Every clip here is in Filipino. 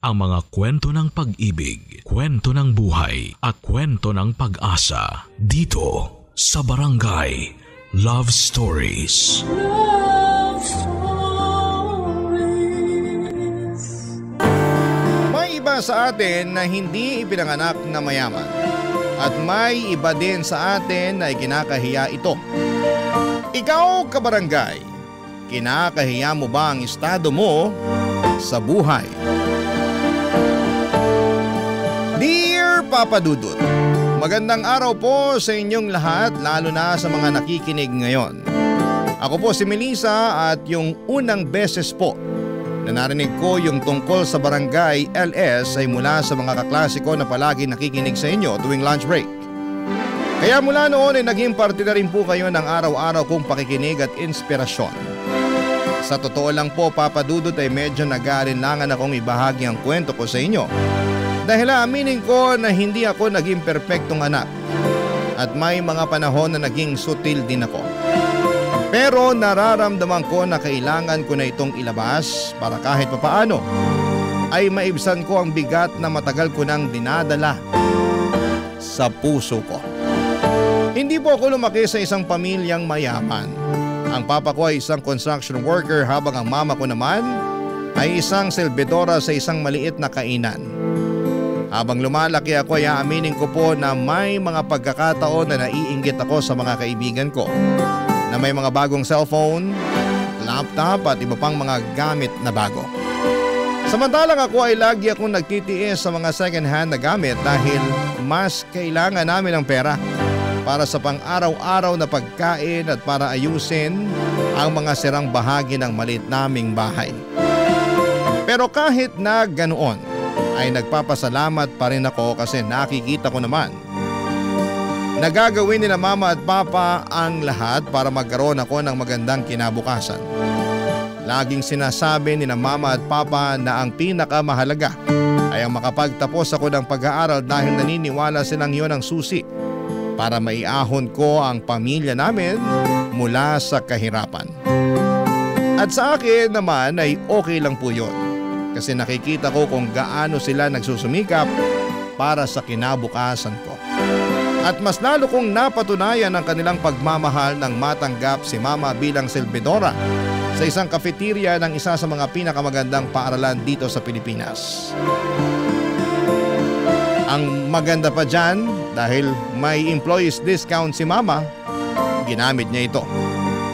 ang mga kwento ng pag-ibig, kwento ng buhay at kwento ng pag-asa dito sa Barangay Love Stories. Love Stories. May iba sa atin na hindi ipinanganak na mayaman at may iba din sa atin na ikinakahiya ito. Ikaw, kabarangay, kinakahiya mo ba ang estado mo sa buhay? Dear Papa Dudut, magandang araw po sa inyong lahat, lalo na sa mga nakikinig ngayon. Ako po si Melissa at yung unang beses po na narinig ko yung tungkol sa Barangay LS ay mula sa mga kaklase ko na palagi nakikinig sa inyo tuwing lunch break. Kaya mula noon ay naging parte na rin po kayo ng araw-araw kong pakikinig at inspirasyon. Sa totoo lang po, Papa Dudut, ay medyo nag-aalinlangan akong ibahagi ang kwento ko sa inyo. Dahil aminin ko na hindi ako naging perpektong anak at may mga panahon na naging sutil din ako. Pero nararamdaman ko na kailangan ko na itong ilabas para kahit papaano ay maibsan ko ang bigat na matagal ko nang dinadala sa puso ko. Hindi po ako lumaki sa isang pamilyang mayaman. Ang papa ko ay isang construction worker habang ang mama ko naman ay isang selbedora sa isang maliit na kainan. Habang lumalaki ako ay aaminin ko po na may mga pagkakataon na naiinggit ako sa mga kaibigan ko na may mga bagong cellphone, laptop at iba pang mga gamit na bago. Samantalang ako ay lagi akong nagtitiis sa mga second hand na gamit dahil mas kailangan namin ng pera para sa pang-araw-araw na pagkain at para ayusin ang mga sirang bahagi ng maliit naming bahay. Pero kahit na ganoon, ay nagpapasalamat pa rin ako kasi nakikita ko naman nagagawin nila mama at papa ang lahat para magkaroon ako ng magandang kinabukasan. Laging sinasabi nila mama at papa na ang pinakamahalaga ay ang makapagtapos ako ng pag-aaral dahil naniniwala silang yun ang susi para maiahon ko ang pamilya namin mula sa kahirapan. At sa akin naman ay okay lang po yun. Kasi nakikita ko kung gaano sila nagsusumikap para sa kinabukasan ko. At mas lalo kong napatunayan ang kanilang pagmamahal nang matanggap si mama bilang selbedora sa isang cafeteria ng isa sa mga pinakamagandang paaralan dito sa Pilipinas. Ang maganda pa dyan, dahil may employees discount si mama, ginamit niya ito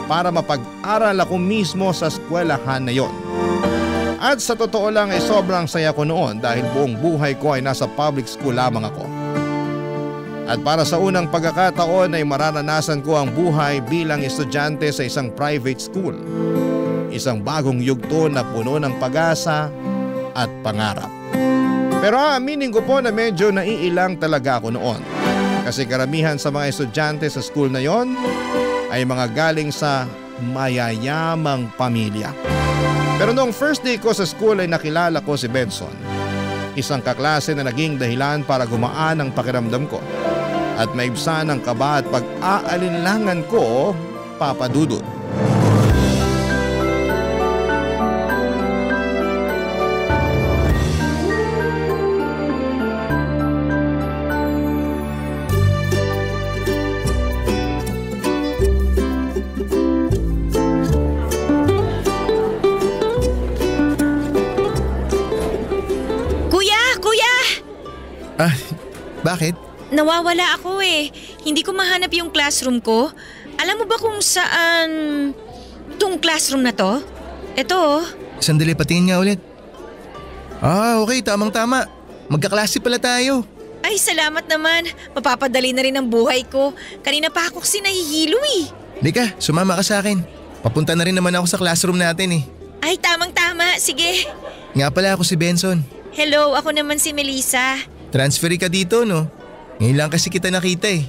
para mapag-aral ako mismo sa eskwelahan na yon. At sa totoo lang ay sobrang saya ko noon dahil buong buhay ko ay nasa public school lamang ako. At para sa unang pagkakataon ay mararanasan ko ang buhay bilang estudyante sa isang private school. Isang bagong yugto na puno ng pag-asa at pangarap. Pero aaminin ko po na medyo naiilang talaga ako noon. Kasi karamihan sa mga estudyante sa school na yon ay mga galing sa mayayamang pamilya. Pero noong first day ko sa school ay nakilala ko si Benson. Isang kaklase na naging dahilan para gumaan ang pakiramdam ko at maibsan ang kaba at pag-aalinlangan ko, Papa Dudut. Bakit? Nawawala ako eh. Hindi ko mahanap yung classroom ko. Alam mo ba kung saan tong classroom na to? Ito oh. Sandali, patingin nga ulit. Okay, tamang-tama. Magkaklase pala tayo. Ay, salamat naman. Mapapadali na rin ang buhay ko. Kanina pa ako kasi nahihilo eh. Lika, sumama ka sa akin. Papunta na rin naman ako sa classroom natin eh. Ay, tamang-tama. Sige. Nga pala ako si Benson. Hello, ako naman si Melissa. Transferi ka dito, no? Ngayon lang kasi kita nakita eh.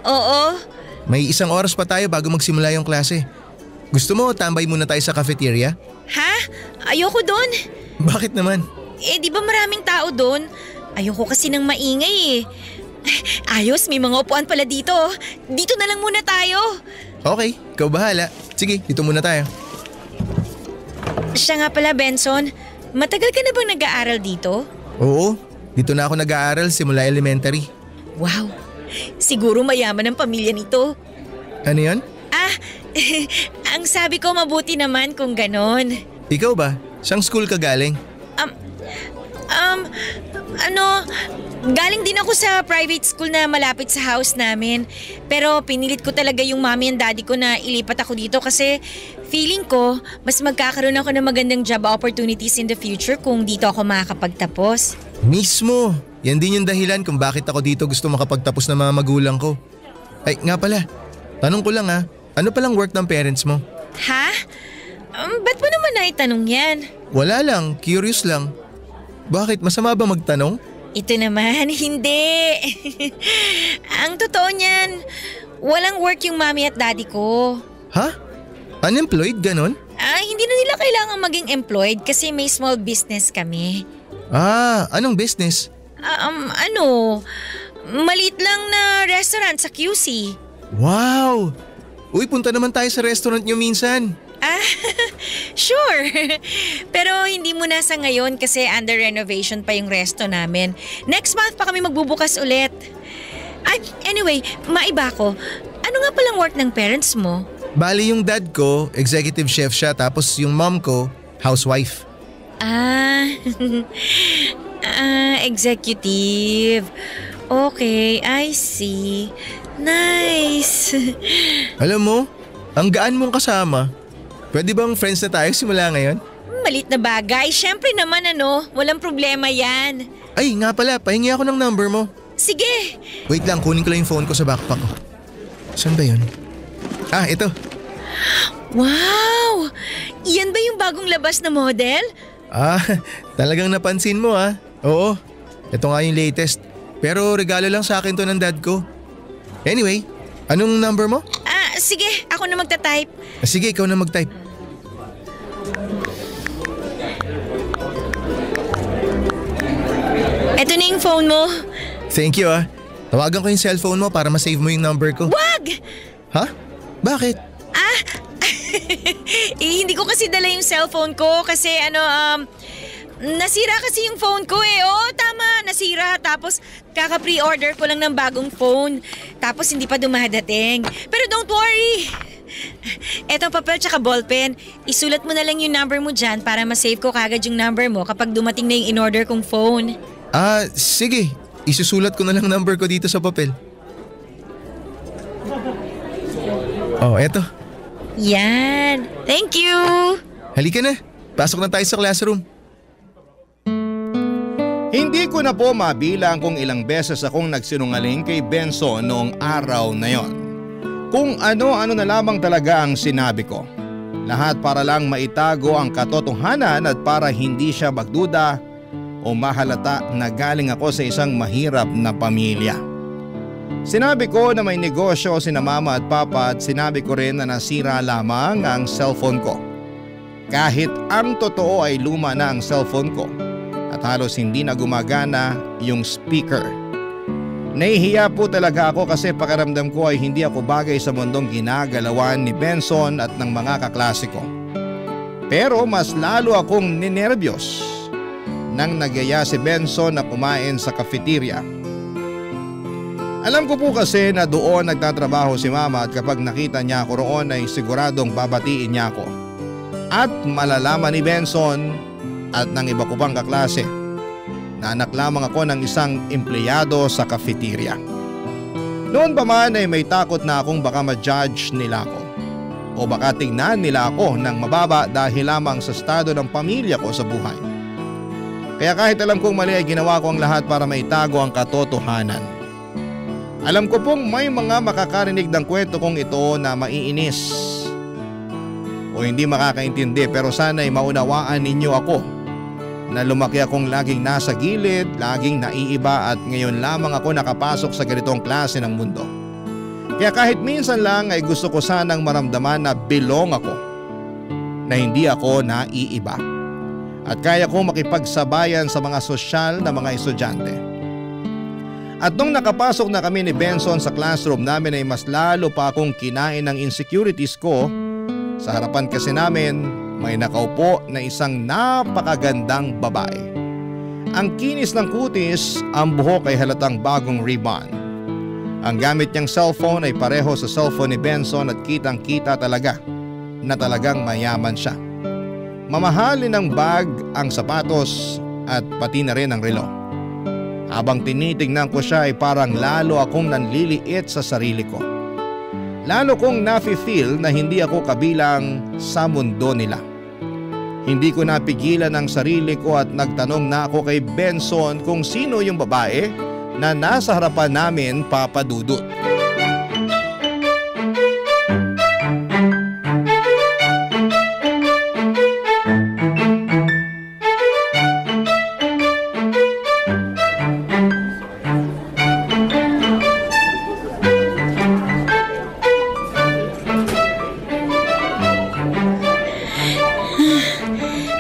Oo. May isang oras pa tayo bago magsimula yung klase. Gusto mo tambay muna tayo sa cafeteria? Ha? Ayoko doon. Bakit naman? Di ba maraming tao doon? Ayoko kasi ng maingay eh. Ayos, may mga upuan pala dito. Dito na lang muna tayo. Okay, ikaw bahala. Sige, dito muna tayo. Siya nga pala, Benson. Matagal ka na bang nag-aaral dito? Oo, dito na ako nag-aaral simula elementary. Wow, siguro mayaman ang pamilya nito. Ano yun? Ang sabi ko mabuti naman kung ganon. Ikaw ba? Saan school ka galing? Galing din ako sa private school na malapit sa house namin. Pero pinilit ko talaga yung mommy and daddy ko na ilipat ako dito kasi feeling ko mas magkakaroon ako ng magandang job opportunities in the future kung dito ako makakapagtapos. Mismo! Yan din yung dahilan kung bakit ako dito gusto makapagtapos ng mga magulang ko. Ay, nga pala. Tanong ko lang ano palang work ng parents mo? Ha? Ba't mo naman naitanong yan? Wala lang, curious lang. Bakit? Masama ba magtanong? Ito naman, hindi. Ang totoo niyan, walang work yung mommy at daddy ko. Ha? Unemployed ganon? Hindi na nila kailangang maging employed kasi may small business kami. Anong business? Maliit lang na restaurant sa QC. Wow! Uy, punta naman tayo sa restaurant nyo minsan. Sure. Pero hindi muna sa ngayon kasi under renovation pa yung resto namin. Next month pa kami magbubukas ulit. Anyway, maiba ko. Ano nga palang work ng parents mo? Bali yung dad ko, executive chef siya, tapos yung mom ko, housewife. Executive. Okay, I see. Nice. Alam mo, ang gaan mong kasama. Pwede bang friends na tayo simula ngayon? Malit na bagay. Siyempre naman walang problema yan. Ay, nga pala, pahingi ako ng number mo. Sige. Wait lang, kunin ko lang yung phone ko sa backpack ko. Saan ba yun? Ito. Wow! Iyan ba yung bagong labas na model? Talagang napansin mo Oo, ito nga yung latest. Pero regalo lang sa akin to ng dad ko. Anyway, anong number mo? Sige, ako na magta-type. Sige, ikaw na mag-type. Eto na yung phone mo. Thank you Tawagan ko yung cellphone mo para ma-save mo yung number ko. Wag! Ha? Bakit? Hindi ko kasi dala yung cellphone ko kasi nasira kasi yung phone ko tama, nasira. Tapos kaka-pre-order ko lang ng bagong phone. Tapos hindi pa dumadating. Pero don't worry. Etong papel tsaka ballpen, isulat mo na lang yung number mo dyan para ma-save ko kagad yung number mo kapag dumating na yung in-order kong phone. Sige. Isusulat ko na lang number ko dito sa papel. Eto. Yan. Thank you. Halika na. Pasok na tayo sa classroom. Hindi ko na po mabilang kung ilang beses akong nagsinungaling kay Benson noong araw na yon. Kung ano-ano na lamang talaga ang sinabi ko. Lahat para lang maitago ang katotohanan at para hindi siya magduda o mahalata na galing ako sa isang mahirap na pamilya. Sinabi ko na may negosyo sina mama at papa at sinabi ko rin na nasira lamang ang cellphone ko. Kahit ang totoo ay luma na ang cellphone ko at halos hindi na gumagana yung speaker. Nahihiya po talaga ako kasi pakiramdam ko ay hindi ako bagay sa mundong ginagalawan ni Benson at ng mga kaklase ko. Pero mas lalo akong ninervyos nang nagyaya si Benson na kumain sa cafeteria. Alam ko po kasi na doon nagtatrabaho si mama at kapag nakita niya ako roon ay siguradong babatiin niya ako. At malalaman ni Benson at ng iba ko pang kaklase na anak lamang ako ng isang empleyado sa cafeteria. Noon pa man ay may takot na akong baka ma-judge nila ako o baka tingnan nila ako ng mababa dahil lamang sa estado ng pamilya ko sa buhay. Kaya kahit alam kong mali ay ginawa ko ang lahat para maitago ang katotohanan. Alam ko pong may mga makakarinig ng kwento kong ito na maiinis o hindi makakaintindi pero sana ay maunawaan ninyo ako na lumaki akong laging nasa gilid, laging naiiba at ngayon lamang ako nakapasok sa ganitong klase ng mundo. Kaya kahit minsan lang ay gusto ko sanang maramdaman na belong ako, na hindi ako naiiba at kaya ko makipagsabayan sa mga sosyal na mga estudyante. At nung nakapasok na kami ni Benson sa classroom namin ay mas lalo pa akong kinain ng insecurities ko. Sa harapan kasi namin, may nakaupo na isang napakagandang babae. Ang kinis ng kutis, ang buhok ay halatang bagong ribbon. Ang gamit niyang cellphone ay pareho sa cellphone ni Benson at kitang-kita talaga na talagang mayaman siya. Mamahalin ng bag, ang sapatos at pati na rin ang relo. Habang tinitignan ko siya ay parang lalo akong nanliliit sa sarili ko. Lalo kong nafe-feel na hindi ako kabilang sa mundo nila. Hindi ko napigilan ang sarili ko at nagtanong na ako kay Benson kung sino yung babae na nasa harapan namin, Papa Dudut.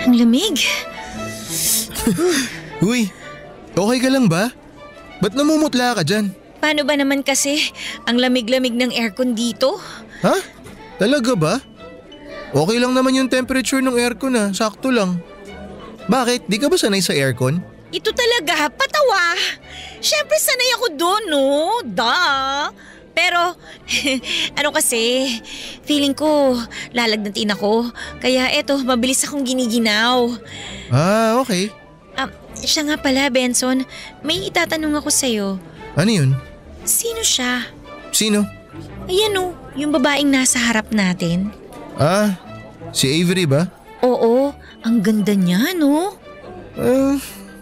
Ang lamig. Uy, okay ka lang ba? Ba't namumutla ka dyan? Paano ba naman kasi ang lamig-lamig ng aircon dito? Ha? Talaga ba? Okay lang naman yung temperature ng aircon sakto lang. Bakit? Di ka ba sanay sa aircon? Ito talaga, patawa. Siyempre sanay ako doon, no? Duh. Pero, ano kasi, feeling ko lalagnatin ako. Kaya eto, mabilis akong giniginaw. Ah, okay. Siya nga pala, Benson. May itatanong ako sa'yo. Ano yun? Sino siya? Sino? Ayan o, yung babaeng nasa harap natin. Ah, si Avery ba? Oo, ang ganda niya, no?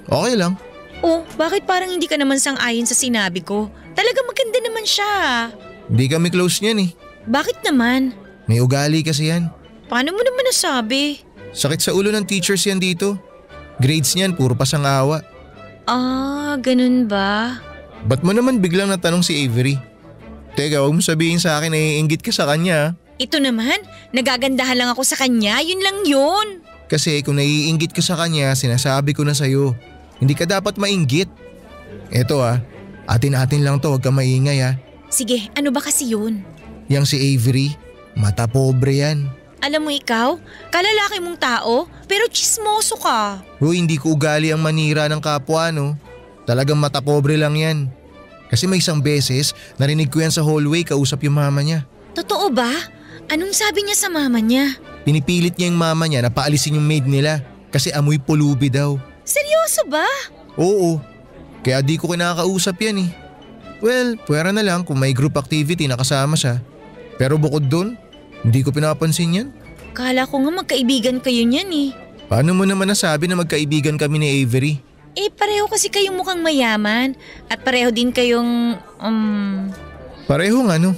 Okay lang. Oh, bakit parang hindi ka naman sang-ayon sa sinabi ko? Talaga maganda naman siya. Hindi kami close niyan eh. Bakit naman? May ugali kasi yan. Paano mo naman nasabi? Sakit sa ulo ng teachers yan dito. Grades niyan puro pasangawa. Ah, ganun ba? Ba't mo naman biglang natanong si Avery? Teka, huwag mo sabihin sa akin na iinggit ka sa kanya. Ito naman, nagagandahan lang ako sa kanya, yun lang yun. Kasi kung naiinggit ka sa kanya, sinasabi ko na sa'yo. Hindi ka dapat mainggit. Eto atin-atin lang to, huwag ka maingay Sige, ano ba kasi yun? Yang si Avery, mata pobre yan. Alam mo ikaw, kalalaki mong tao, pero chismoso ka. Bro, hindi ko ugali ang manira ng kapwa Talagang mata pobre lang yan. Kasi may isang beses, narinig ko yan sa hallway kausap yung mama niya. Totoo ba? Anong sabi niya sa mama niya? Pinipilit niya yung mama niya na paalisin yung maid nila kasi amoy pulubi daw. Seryoso ba? Oo, kaya di ko kinakausap yan Well, pwera na lang kung may group activity na kasama siya. Pero bukod dun, hindi ko pinapansin yan. Kala ko nga magkaibigan kayo niyan Paano mo naman nasabi na magkaibigan kami ni Avery? Pareho kasi kayong mukhang mayaman at pareho din kayong, Parehong ano?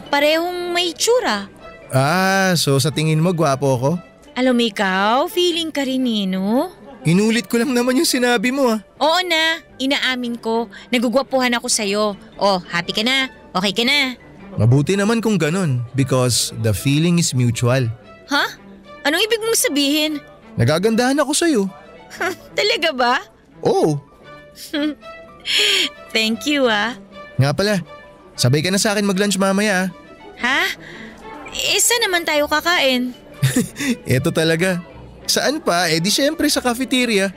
Parehong may tsura. Ah, so sa tingin mo gwapo ako? Alam mo ikaw, feeling ka rin no? Inulit ko lang naman yung sinabi mo Oo na, inaamin ko. Nagugwapuhan ako sa'yo. Oh, happy ka na? Okay ka na? Mabuti naman kung ganun because the feeling is mutual. Ha? Anong ibig mong sabihin? Nagagandahan ako sa'yo. Talaga ba? Oo. Thank you Nga pala, sabay ka na sa akin mag-lunch mamaya Ha? Saan naman tayo kakain? Eto talaga. Saan pa? Di syempre sa cafeteria.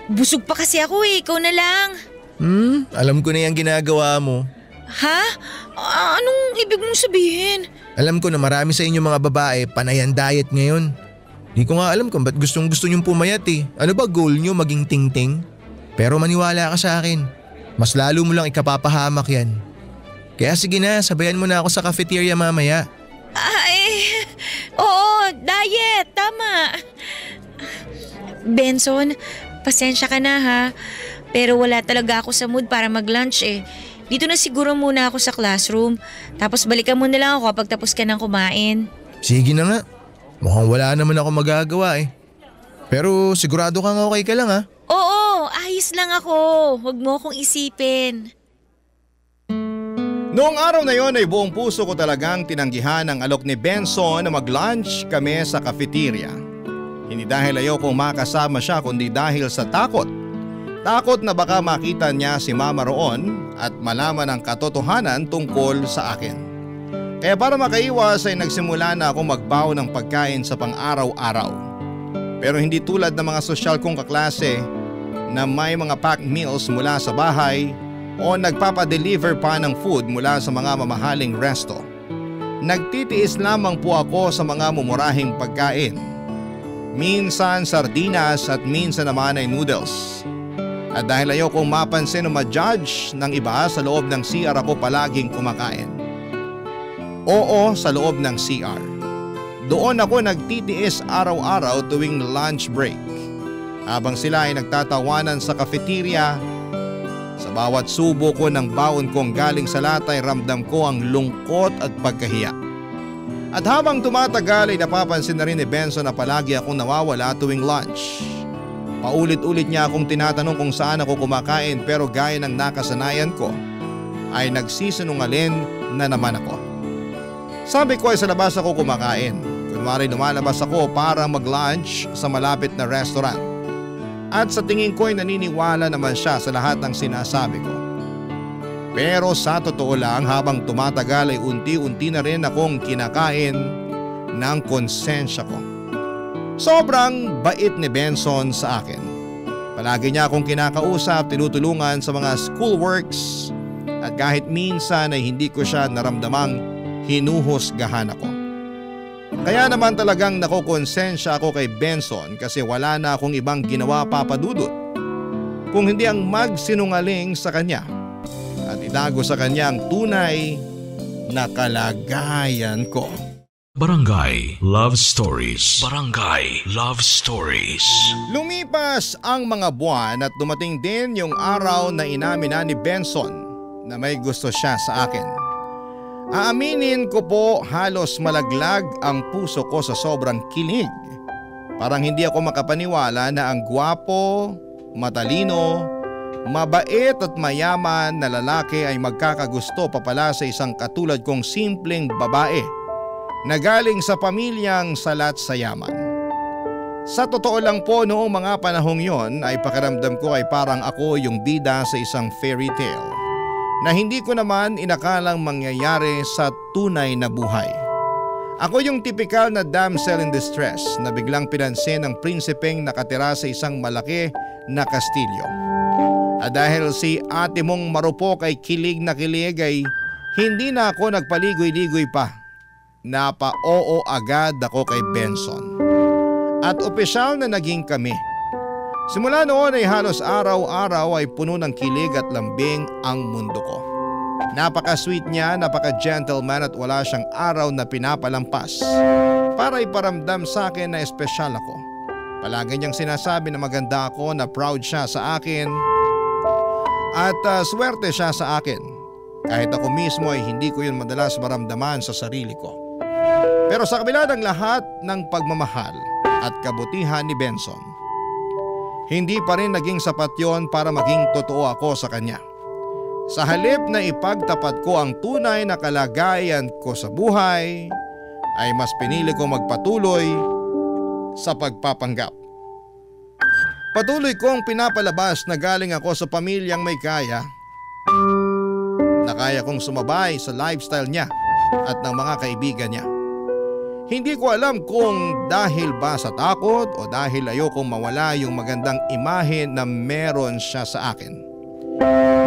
Busog pa kasi ako ikaw na lang. Alam ko na yung ginagawa mo. Ha? Anong ibig mong sabihin? Alam ko na marami sa inyo mga babae panay ang diet ngayon. Di ko nga alam kung ba't gustong gusto nyong pumayat Ano ba goal nyo maging ting-ting? Pero maniwala ka sa akin. Mas lalo mo lang ikapapahamak yan. Kaya sige na, sabayan mo na ako sa cafeteria mamaya. Oo, diet, tama. Benson, pasensya ka na ha. Pero wala talaga ako sa mood para mag-lunch Dito na siguro muna ako sa classroom. Tapos balikan mo na lang ako kapag tapos ka ng kumain. Sige na nga. Mukhang wala naman ako magagawa Pero sigurado kang okay ka lang Oo, ayos lang ako. Huwag mo akong isipin. Noong araw na yon ay buong puso ko talagang tinanggihan ang alok ni Benson na mag-lunch kami sa cafeteria. Hindi dahil ayaw kong makasama siya kundi dahil sa takot. Takot na baka makita niya si mama roon at malaman ang katotohanan tungkol sa akin. Kaya para makaiwas ay nagsimula na akong magbaon ng pagkain sa pang-araw-araw. Pero hindi tulad ng mga sosyal kong kaklase na may mga packed meals mula sa bahay o nagpapadeliver pa ng food mula sa mga mamahaling resto. Nagtitiis lamang po ako sa mga mumurahing pagkain. Minsan sardinas at minsan naman ay noodles. At dahil ayokong mapansin o ma-judge ng iba, sa loob ng CR ako palaging kumakain. Oo, sa loob ng CR. Doon ako nagtitiis araw-araw tuwing lunch break. Habang sila ay nagtatawanan sa cafeteria, sa bawat subo ko ng baon kong galing sa lata ay ramdam ko ang lungkot at pagkahiya. At habang tumatagal ay napapansin na rin ni Benson na palagi akong nawawala tuwing lunch. Paulit-ulit niya akong tinatanong kung saan ako kumakain, pero gaya ng nakasanayan ko ay nagsisinungaling na naman ako. Sabi ko ay sa labas ako kumakain. Kunwari lumalabas ako para mag-lunch sa malapit na restaurant. At sa tingin ko ay naniniwala naman siya sa lahat ng sinasabi ko. Pero sa totoo lang, habang tumatagal ay unti-unti na rin akong kinakain ng konsensya ko. Sobrang bait ni Benson sa akin. Palagi niya akong kinakausap, tinutulungan sa mga schoolworks, at kahit minsan ay hindi ko siya naramdamang hinuhusgahan ako. Kaya naman talagang nakokonsensya ako kay Benson kasi wala na akong ibang ginawa, Papa Dudut, kung hindi ang magsinungaling sa kanya at itago sa kanya ang tunay na kalagayan ko. Barangay Love Stories. Barangay Love Stories. Lumipas ang mga buwan at dumating din yung araw na inamin na ni Benson na may gusto siya sa akin. Aaminin ko po, halos malaglag ang puso ko sa sobrang kilig. Parang hindi ako makapaniwala na ang gwapo, matalino, mabait at mayaman na lalaki ay magkakagusto pa pala sa isang katulad kong simpleng babae na galing sa pamilyang salat sa yaman. Sa totoo lang po, noong mga panahong yon ay pakiramdam ko ay parang ako yung bida sa isang fairy tale na hindi ko naman inakalang mangyayari sa tunay na buhay. Ako yung tipikal na damsel in distress na biglang pinansin ng prinsipeng nakatira sa isang malaki na kastilyo. At dahil si ate mong marupok ay kilig na kilig ay hindi na ako nagpaligoy-ligoy pa. Napa-oo agad ako kay Benson. At opisyal na naging kami. Simula noon ay halos araw-araw ay puno ng kilig at lambing ang mundo ko. Napaka-sweet niya, napaka-gentleman at wala siyang araw na pinapalampas para iparamdam sa akin na espesyal ako. Palagi niyang sinasabi na maganda ako, na proud siya sa akin at swerte siya sa akin. Kahit ako mismo ay hindi ko yun madalas maramdaman sa sarili ko. Pero sa kabila ng lahat ng pagmamahal at kabutihan ni Benson, hindi pa rin naging sapat yon para maging totoo ako sa kanya. Sa halip na ipagtapat ko ang tunay na kalagayan ko sa buhay, ay mas pinili ko magpatuloy sa pagpapanggap. Patuloy kong pinapalabas na galing ako sa pamilyang may kaya, na kaya kong sumabay sa lifestyle niya at ng mga kaibigan niya. Hindi ko alam kung dahil ba sa takot o dahil ayokong mawala yung magandang imahe na meron siya sa akin.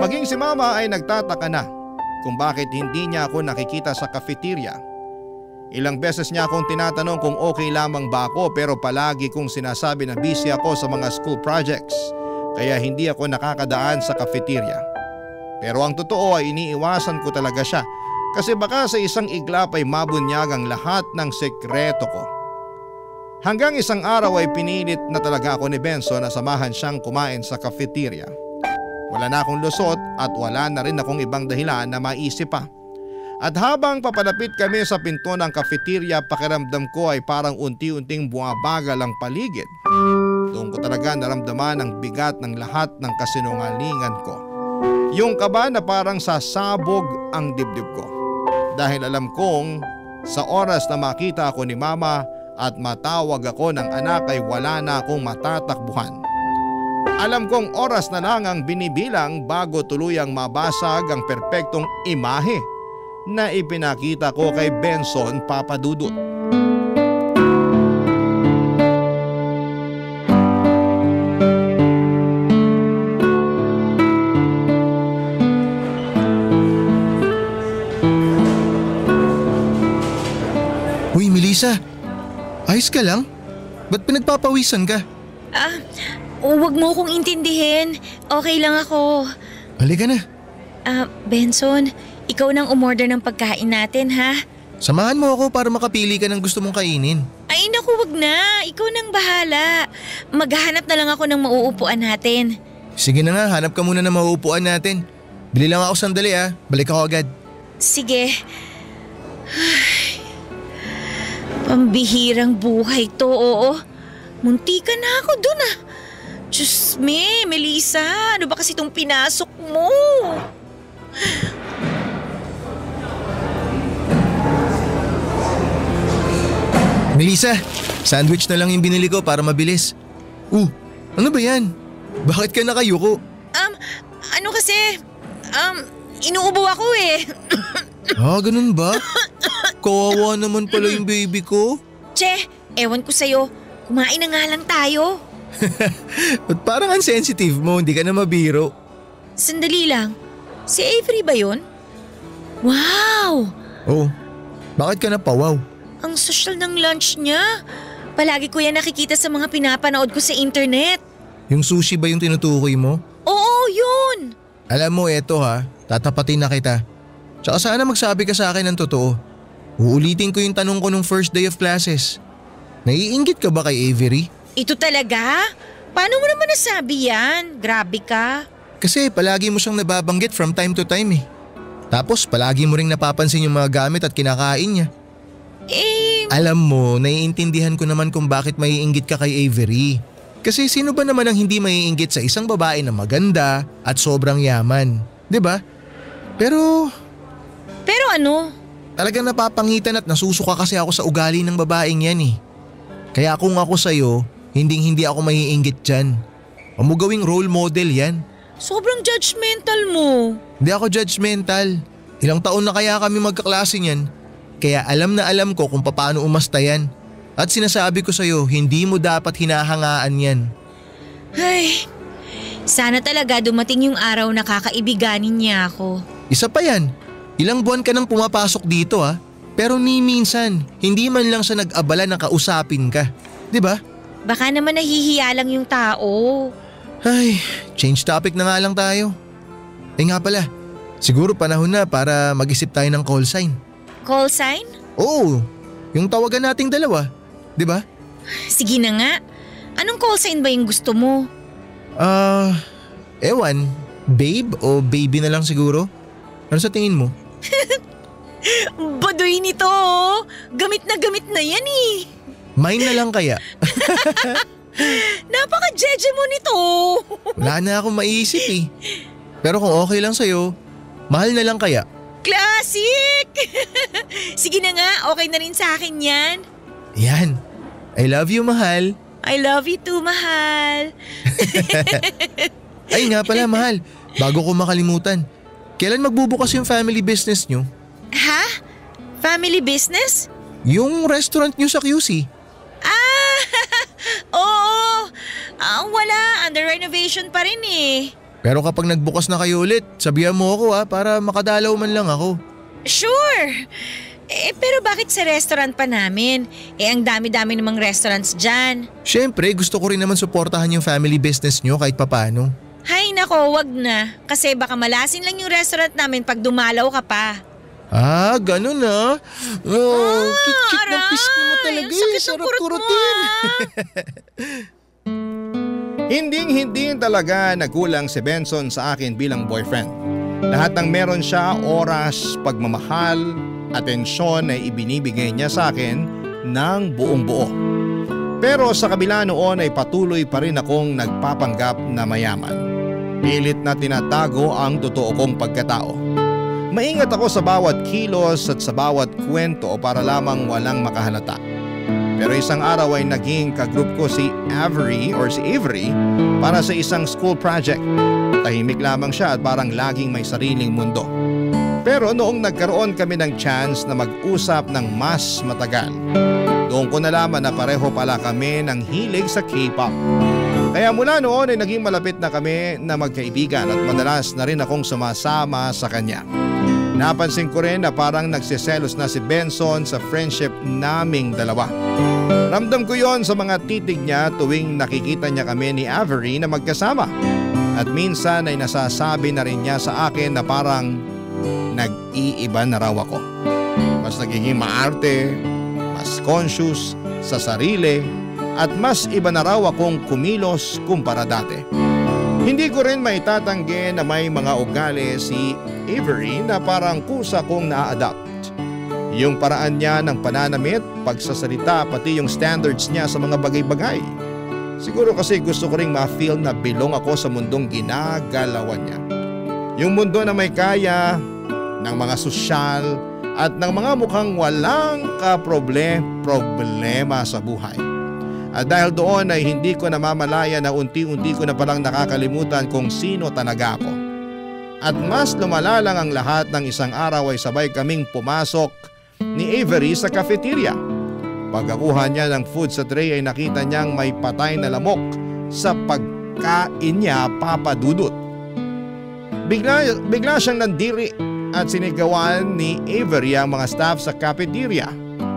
Maging si Mama ay nagtataka na kung bakit hindi niya ako nakikita sa cafeteria. Ilang beses niya akong tinatanong kung okay lamang ba ako, pero palagi kong sinasabi na busy ako sa mga school projects kaya hindi ako nakakadaan sa cafeteria. Pero ang totoo ay iniiwasan ko talaga siya kasi baka sa isang iglap ay mabunyag ang lahat ng sekreto ko. Hanggang isang araw ay pinilit na talaga ako ni Benson na samahan siyang kumain sa cafeteria. Wala na akong lusot at wala na rin akong ibang dahilan na maisip pa. At habang papalapit kami sa pinto ng cafeteria, pakiramdam ko ay parang unti-unting bumabagal ang paligid. Doon ko talaga naramdaman ang bigat ng lahat ng kasinungalingan ko. Yung kaba na parang sasabog ang dibdib ko. Dahil alam kong sa oras na makita ako ni Mama at matawag ako ng anak ay wala na akong matatakbuhan. Alam kong oras na lang ang binibilang bago tuluyang mabasag ang perpektong imahe na ipinakita ko kay Benson Papadudut. Uy, Melissa. Ayos ka lang? Ba't pinagpapawisan ka? Huwag mo akong intindihin. Okay lang ako. Halika na. Benson, ikaw nang umorder ng pagkain natin, ha? Samahan mo ako para makapili ka ng gusto mong kainin. Ay naku, wag na. Ikaw nang bahala. Maghahanap na lang ako ng mauupuan natin. Sige na nga, hanap ka muna ng mauupuan natin. Bili lang ako sandali balik ako agad. Sige. Pambihirang buhay to, oo. Munti ka na ako dun Diyos me, Melissa, ano ba kasi itong pinasok mo? Melissa, sandwich na lang yung binili ko para mabilis. Ano ba yan? Bakit ka nakayuko? Ano kasi, inuubo ako Ganun ba? Kawawa naman pala yung baby ko. Che, ewan ko sa'yo, kumain na nga lang tayo. Ba't parang unsensitive mo, hindi ka na mabiro. Sandali lang, si Avery ba yun? Wow! Oh, bakit ka napawaw? Ang social ng lunch niya. Palagi ko yan nakikita sa mga pinapanood ko sa internet. Yung sushi ba yung tinutukoy mo? Oo, yun! Alam mo, eto tatapatin na kita. Tsaka sana magsabi ka sa akin ng totoo. Uulitin ko yung tanong ko nung first day of classes. Naiinggit ka ba kay Avery? Ito talaga? Paano mo naman nasabi yan? Grabe ka. Kasi palagi mo siyang nababanggit from time to time Tapos palagi mo ring napapansin yung mga gamit at kinakain niya. Alam mo, naiintindihan ko naman kung bakit maiinggit ka kay Avery. Kasi sino ba naman ang hindi maiinggit sa isang babae na maganda at sobrang yaman? 'Di ba? Pero ano? Talagang napapangitan at nasusuka kasi ako sa ugali ng babaeng yan Kaya kung ako sa'yo, hindi ako maiinggit dyan. Huwag mo gawing role model yan. Sobrang judgmental mo. Hindi ako judgmental. Ilang taon na kaya kami magkaklase niyan. Kaya alam na alam ko kung paano umasta yan. At sinasabi ko sa'yo, hindi mo dapat hinahangaan yan. Ay, sana talaga dumating yung araw na kakaibiganin niya ako. Isa pa yan. Ilang buwan ka nang pumapasok dito Pero ni minsan, hindi man lang siya nag-abala na kausapin ka. 'Di ba? Baka naman nahihiya lang yung tao. Ay, change topic na nga lang tayo. Nga pala, siguro panahon na para mag-isip tayo ng call sign. Call sign? Oo, yung tawagan nating dalawa. 'Di ba? Sige na nga. Anong call sign ba yung gusto mo? Ewan, babe o baby na lang siguro? Ano sa tingin mo? Baduy nito. Gamit na yan Mine na lang kaya? Napaka-jeje mo nito. Wala na akong maiisip Pero kung okay lang sa'yo, mahal na lang kaya? Classic! Sige na nga, okay na rin sa akin yan. Yan. I love you, mahal. I love you too, mahal. Ay nga pala, mahal. Bago ko makalimutan. Kailan magbubukas yung family business nyo? Ha? Family business? Yung restaurant nyo sa QC. Oo. Wala, under renovation pa rin Pero kapag nagbukas na kayo ulit, sabihan mo ako para makadalaw man lang ako. Sure. Pero bakit sa restaurant pa namin? Ang dami-dami namang restaurants dyan. Syempre, gusto ko rin naman suportahan yung family business nyo kahit papano. Hay nako, wag na. Kasi baka malasin lang yung restaurant namin pag dumalaw ka pa. Ganun kit-kit ng pisngi mo talaga sarap kurutin. Hinding-hindi talaga nagkulang si Benson sa akin bilang boyfriend. Lahat ng meron siya, oras, pagmamahal, atensyon ay ibinibigay niya sa akin ng buong buo. Pero sa kabila noon ay patuloy pa rin akong nagpapanggap na mayaman. Pilit na tinatago ang totoo kong pagkatao. Maingat ako sa bawat kilos at sa bawat kwento para lamang walang makahalata. Pero isang araw ay naging kagroup ko si Avery para sa isang school project. Tahimik lamang siya at parang laging may sariling mundo. Pero noong nagkaroon kami ng chance na mag-usap ng mas matagal, doon ko nalaman na pareho pala kami ng hilig sa K-pop. Kaya mula noon ay naging malapit na kami na magkaibigan at madalas na rin akong sumasama sa kanya. Napansin ko rin na parang nagsiselos na si Benson sa friendship naming dalawa. Ramdam ko yon sa mga titig niya tuwing nakikita niya kami ni Avery na magkasama. At minsan ay nasasabi na rin niya sa akin na parang nag-iiba na raw ako. Mas nagiging maarte, mas conscious sa sarili at mas iba na raw akong kumilos kumpara dati. Hindi ko rin maitatanggi na may mga ugali si Avery na parang kusa kong na-adapt. Yung paraan niya ng pananamit, pagsasalita pati yung standards niya sa mga bagay-bagay. Siguro kasi gusto ko ring ma-feel na belong ako sa mundong ginagalawan niya. Yung mundo na may kaya ng mga sosyal at ng mga mukhang walang problema sa buhay. At dahil doon ay hindi ko namamalaya na unti-unti ko na palang nakakalimutan kung sino talaga ako. At mas lumala lang ang lahat ng isang araw ay sabay kaming pumasok ni Avery sa cafeteria. Pagkakuha niya ng food sa tray ay nakita niyang may patay na lamok sa pagkain niya, Papa Dudut. Bigla siyang nandiri at sinigawan ni Avery ang mga staff sa cafeteria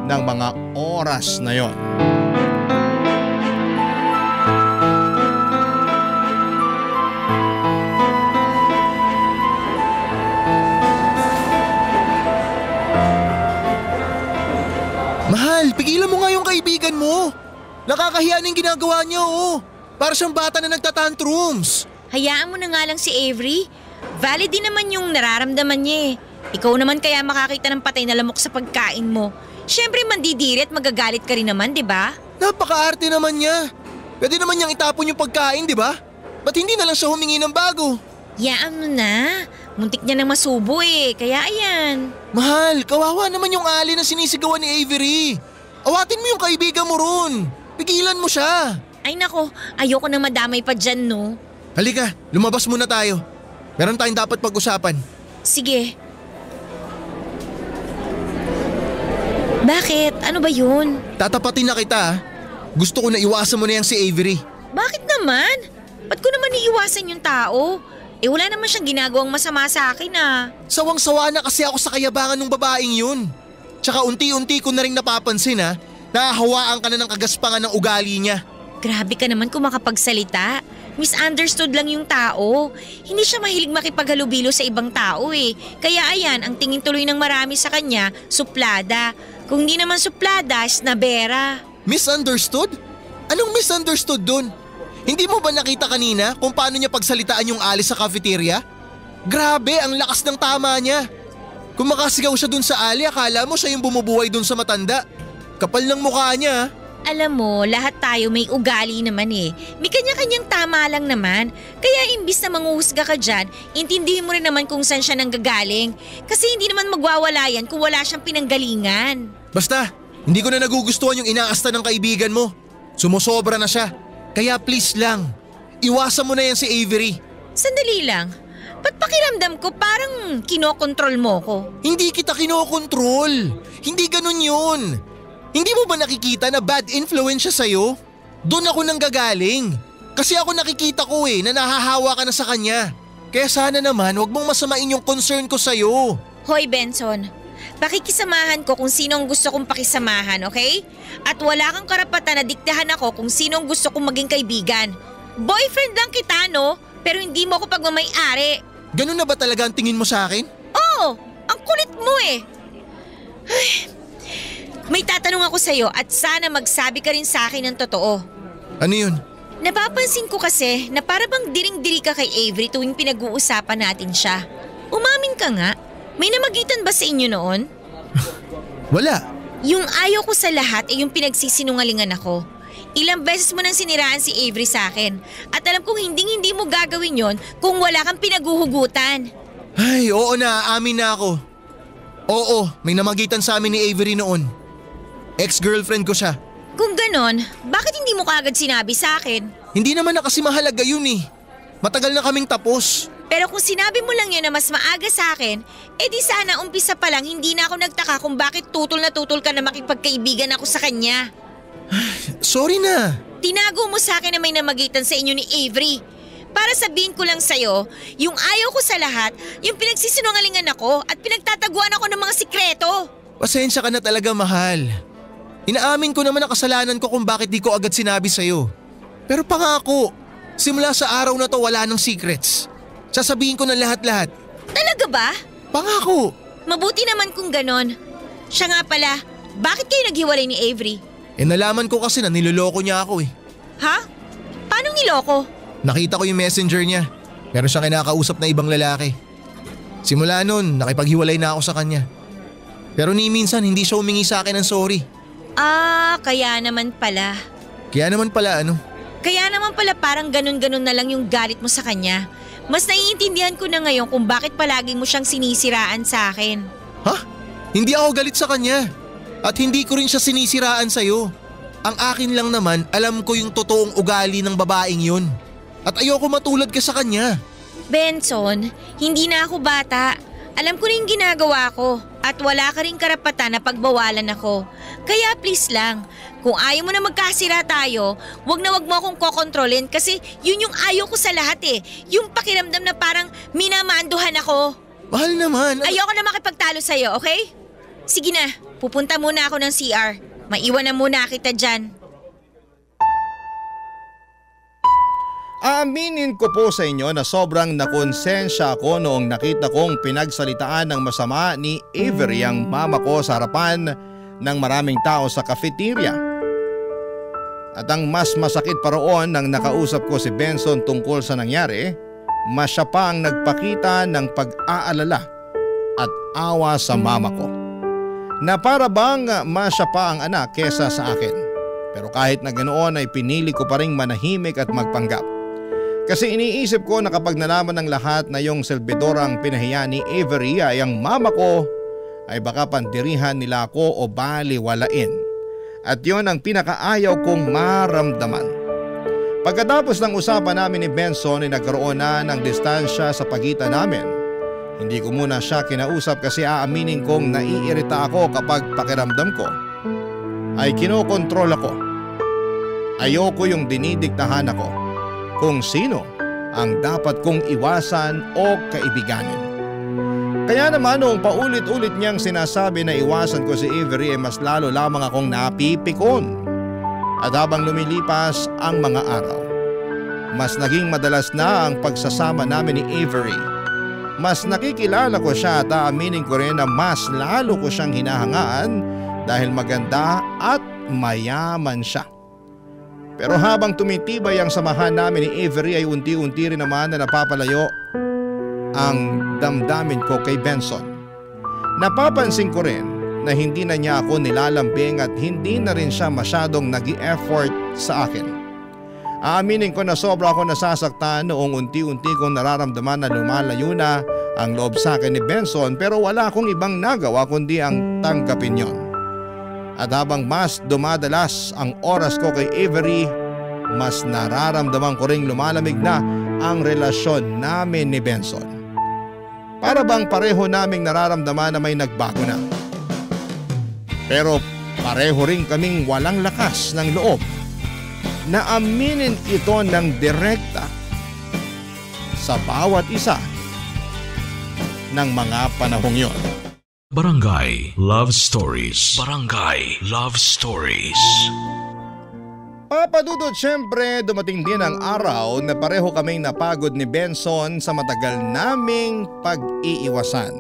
ng mga oras na yon. Mahal, pigilan mo nga yung kaibigan mo. Nakakahiya na yung ginagawa niya oh. Para siyang bata na nagtatantrums. Hayaan mo na nga lang si Avery. Valid din naman yung nararamdaman niya eh. Ikaw naman kaya makakita ng patay na lamok sa pagkain mo. Siyempre mandidiri at magagalit ka rin naman, di ba? Napaka-arte naman niya. Pwede naman niyang itapon yung pagkain, di ba? Ba't hindi na lang siya humingi ng bago? Yaan mo na. Muntik niya nang masubo eh, kaya ayan. Mahal, kawawa naman yung ali na sinisigawan ni Avery. Awatin mo yung kaibigan mo ron. Pigilan mo siya. Ay nako, ayoko na madamay pa dyan no. Halika, lumabas muna tayo. Meron tayong dapat pag-usapan. Sige. Bakit? Ano ba yun? Tatapatin na kita. Gusto ko na iwasan mo na yan si Avery. Bakit naman? Ba't ko naman iiwasan yung tao? Eh wala naman siyang ginagawang masama sa akin ah. Sawang-sawa na kasi ako sa kayabangan ng babaeng yun. Tsaka unti-unti ko na rin napapansin nahahawaan ka na ng kagaspangan ng ugali niya. Grabe ka naman kung makapagsalita. Misunderstood lang yung tao. Hindi siya mahilig makipaghalubilo sa ibang tao eh. Kaya ayan, ang tingin tuloy ng marami sa kanya, suplada. Kung di naman suplada, snabera. Misunderstood? Anong misunderstood dun? Hindi mo ba nakita kanina kung paano niya pagsalitaan yung ali sa cafeteria? Grabe, ang lakas ng tama niya. Kung makasigaw siya dun sa ali, akala mo siya yung bumubuhay dun sa matanda. Kapal ng mukha niya. Alam mo, lahat tayo may ugali naman eh. May kanya-kanyang tama lang naman. Kaya imbis na manguhusga ka dyan, intindihin mo rin naman kung saan siya nanggagaling. Kasi hindi naman magwawala yan kung wala siyang pinanggalingan. Basta, hindi ko na nagugustuhan yung inaasta ng kaibigan mo. Sumusobra na siya. Kaya please lang, iwasan mo na yan si Avery. Sandali lang. Ba't pakiramdam ko parang kinokontrol mo ko? Hindi kita kinokontrol. Hindi ganun yun. Hindi mo ba nakikita na bad influence siya sa'yo? Doon ako nanggagaling. Kasi ako nakikita ko na nahahawa ka na sa kanya. Kaya sana naman wag mong masamain yung concern ko sa'yo. Hoy Benson, pakikisamahan ko kung sino ang gusto kong pakisamahan, okay? At wala kang karapatan na diktahan ako kung sino ang gusto kong maging kaibigan. Boyfriend lang kita, no? Pero hindi mo ako pagmamay-ari. Ganun na ba talaga ang tingin mo sa akin? Oo, ang kulit mo eh. Ay, may tatanong ako sa'yo at sana magsabi ka rin sa akin ng totoo. Ano yun? Napapansin ko kasi na para bang diring-diri ka kay Avery tuwing pinag-uusapan natin siya. Umamin ka nga. May namagitan ba sa inyo noon? Wala. Yung ayaw ko sa lahat ay yung pinagsisinungalingan ako. Ilang beses mo nang siniraan si Avery sa akin. At alam kong hindi mo gagawin yon kung wala kang pinaguhugutan. Ay, oo na, amin na ako. Oo, may namagitan sa amin ni Avery noon. Ex-girlfriend ko siya. Kung ganon, bakit hindi mo kaagad sinabi sa akin? Hindi naman na kasi mahalaga yun eh. Matagal na kaming tapos. Pero kung sinabi mo lang yan na mas maaga sa akin, di sana umpisa pa lang hindi na ako nagtaka kung bakit tutol na tutol ka na makipagkaibigan ako sa kanya. Sorry na. Tinago mo sa akin na may namagitan sa inyo ni Avery. Para sabihin ko lang sa'yo, yung ayaw ko sa lahat, yung pinagsisinungalingan ako at pinagtataguan ako ng mga sikreto. Pasensya ka na talaga, mahal. Inaamin ko naman ang kasalanan ko kung bakit di ko agad sinabi sa'yo. Pero pangako, simula sa araw na to wala nang secrets. Sasabihin ko ng lahat-lahat. Talaga ba? Pangako. Mabuti naman kung ganon. Siya nga pala, bakit kayo naghiwalay ni Avery? Nalaman ko kasi na niloloko niya ako eh. Ha? Paano niloko? Nakita ko yung messenger niya. Meron siyang kinakausap na ibang lalaki. Simula nun, nakipaghiwalay na ako sa kanya. Pero ni minsan hindi siya humingi sa akin ng sorry. Kaya naman pala. Kaya naman pala Parang ganun-ganun na lang yung galit mo sa kanya. Mas naiintindihan ko na ngayon kung bakit palagi mo siyang sinisiraan sa akin. Ha? Hindi ako galit sa kanya. At hindi ko rin siya sinisiraan sa'yo. Ang akin lang naman, alam ko yung totoong ugali ng babaeng yun. At ayoko matulad ka sa kanya. Benson, hindi na ako bata. Alam ko rin ginagawa ko. At wala ka rin karapatan na pagbawalan ako. Kaya please lang, kung ayaw mo na magkasira tayo, wag mo akong kokontrolin kasi yun yung ayaw ko sa lahat eh. Yung pakiramdam na parang minamanduhan ako. Mahal naman. Ayoko na makipagtalo sa'yo, okay? Sige na, pupunta muna ako ng CR. Maiwan na muna kita dyan. Aaminin ko po sa inyo na sobrang nakonsensya ako noong nakita kong pinagsalitaan ng masama ni Avery ang mama ko sa harapan ng maraming tao sa cafeteria. At ang mas masakit pa roon nang nakausap ko si Benson tungkol sa nangyari, mas siya pa ang nagpakita ng pag-aalala at awa sa mama ko. Na para bang mas siya pa ang anak kesa sa akin. Pero kahit na ganoon ay pinili ko pa ring manahimik at magpanggap. Kasi iniisip ko na kapag nalaman ng lahat na yung selbidora ang pinahiya ni Avery ay ang mama ko, ay baka pandirihan nila ako o baliwalain. At yon ang pinakaayaw kong maramdaman. Pagkatapos ng usapan namin ni Benson ay nagkaroon na ng distansya sa pagitan namin. Hindi ko muna siya kinausap kasi aaminin kong naiirita ako kapag pakiramdam ko ay kinokontrol ako. Ayoko yung dinidiktahan ako kung sino ang dapat kong iwasan o kaibiganin. Kaya naman noong paulit-ulit niyang sinasabi na iwasan ko si Avery ay mas lalo lamang akong napipikon. At habang lumilipas ang mga araw, mas naging madalas na ang pagsasama namin ni Avery. Mas nakikilala ko siya at aaminin ko rin na mas lalo ko siyang hinahangaan dahil maganda at mayaman siya. Pero habang tumitibay ang samahan namin ni Avery ay unti-unti rin naman na napapalayo ang damdamin ko kay Benson. Napapansin ko rin na hindi na niya ako nilalambing at hindi na rin siya masyadong nag-i-effort sa akin. Aaminin ko na sobra ako nasasaktan noong unti-unti kong nararamdaman na lumalayo na ang loob sa akin ni Benson pero wala akong ibang nagawa kundi ang tanggapin yon. At habang mas dumadalas ang oras ko kay Avery, mas nararamdaman ko ring lumalamig na ang relasyon namin ni Benson. Para bang pareho naming nararamdaman na may nagbago na. Pero pareho rin kaming walang lakas ng loob na aminin ito ng direkta sa bawat isa ng mga panahong yon. Barangay Love Stories. Barangay Love Stories. Papadudot, syempre dumating din ang araw na pareho kaming napagod ni Benson sa matagal naming pag-iiwasan.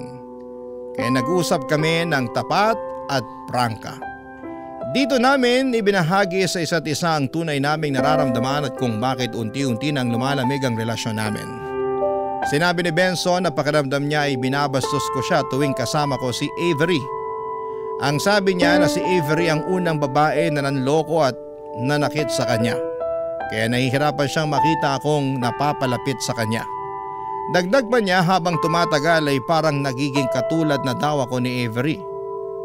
Kaya nag-usap kami ng tapat at prangka. Dito namin ibinahagi sa isa't isa ang tunay naming nararamdaman at kung bakit unti-unti nang lumalamig ang relasyon namin. Sinabi ni Benson na pakiramdam niya ay binabastos ko siya tuwing kasama ko si Avery. Ang sabi niya na si Avery ang unang babae na nanloko at nanakit sa kanya. Kaya nahihirapan siyang makita akong napapalapit sa kanya. Dagdag pa niya habang tumatagal ay parang nagiging katulad na daw ako ni Avery.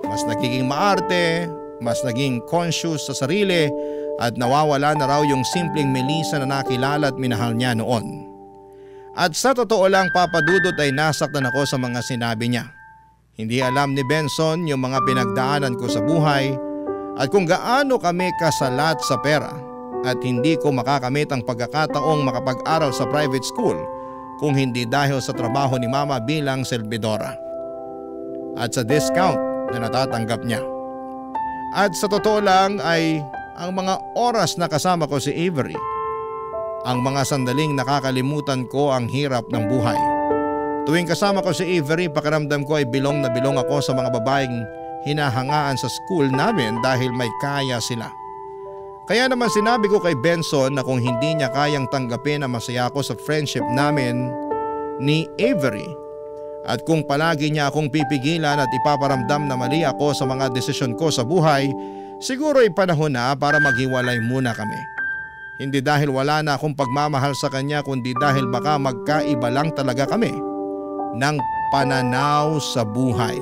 Mas nagiging maarte, mas naging conscious sa sarili at nawawala na raw yung simpleng Melissa na nakilala at minahal niya noon. At sa totoo lang, Papa Dudut, ay nasaktan ako sa mga sinabi niya. Hindi alam ni Benson yung mga pinagdaanan ko sa buhay at kung gaano kami kasalat sa pera at hindi ko makakamit ang pagkakataong makapag-aral sa private school kung hindi dahil sa trabaho ni Mama bilang selbidora at sa discount na natatanggap niya. At sa totoo lang ay ang mga oras na kasama ko si Avery, ang mga sandaling nakakalimutan ko ang hirap ng buhay. Tuwing kasama ko si Avery, pakiramdam ko ay bilong na bilong ako sa mga babaeng hinahangaan sa school namin dahil may kaya sila. Kaya naman sinabi ko kay Benson na kung hindi niya kayang tanggapin na masaya ako sa friendship namin ni Avery at kung palagi niya akong pipigilan at ipaparamdam na mali ako sa mga desisyon ko sa buhay, siguro ay panahon na para maghiwalay muna kami. Hindi dahil wala na akong pagmamahal sa kanya kundi dahil baka magkaiba lang talaga kami ng pananaw sa buhay.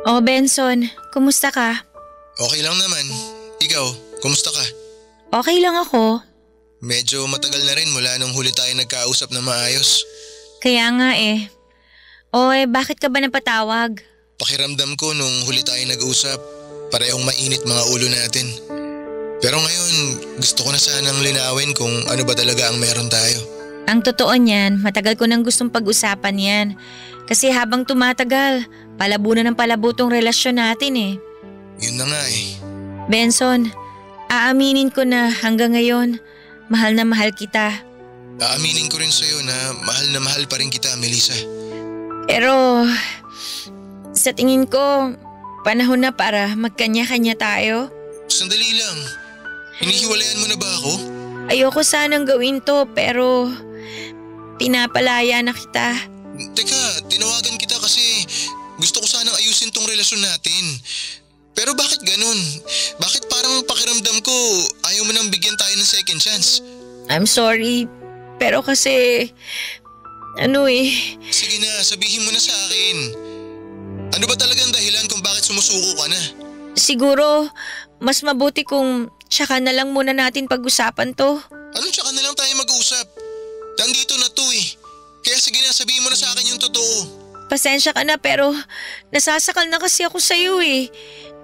Oh, Benson, kumusta ka? Okay lang naman. Ikaw, kumusta ka? Okay lang ako. Medyo matagal na rin mula nung huli tayo nagkausap na maayos. Kaya nga eh. Bakit ka ba napatawag? Pakiramdam ko nung huli tayo nag-usap, parehong mainit mga ulo natin. Pero ngayon, gusto ko na sanang linawin kung ano ba talaga ang meron tayo. Ang totoo niyan, matagal ko nang gustong pag-usapan yan. Kasi habang tumatagal, palabo na ng palabo tong relasyon natin eh. Yun na nga eh. Benson, aaminin ko na hanggang ngayon, mahal na mahal kita. Aaminin ko rin sa'yo na mahal pa rin kita, Melissa. Pero, sa tingin ko, panahon na para magkanya-kanya tayo. Sandali lang. Hinihiwalayan mo na ba ako? Ayoko sanang gawin to pero pinapalaya na kita. Teka, tinawagan kita kasi gusto ko sanang ayusin tong relasyon natin. Pero bakit ganun? Bakit parang pakiramdam ko ayaw mo nang bigyan tayo ng second chance? I'm sorry, pero kasi Sige na, sabihin mo na sa akin. Ano ba talagang dahilan kung bakit sumusuko ka na? Siguro mas mabuti kung tsaka na lang muna natin pag-usapan to. Anong tsaka na lang tayo mag-usap? Nandito na to eh. Kaya sige na, sabihin mo na sa akin yung totoo. Pasensya ka na pero nasasakal na kasi ako sa'yo eh.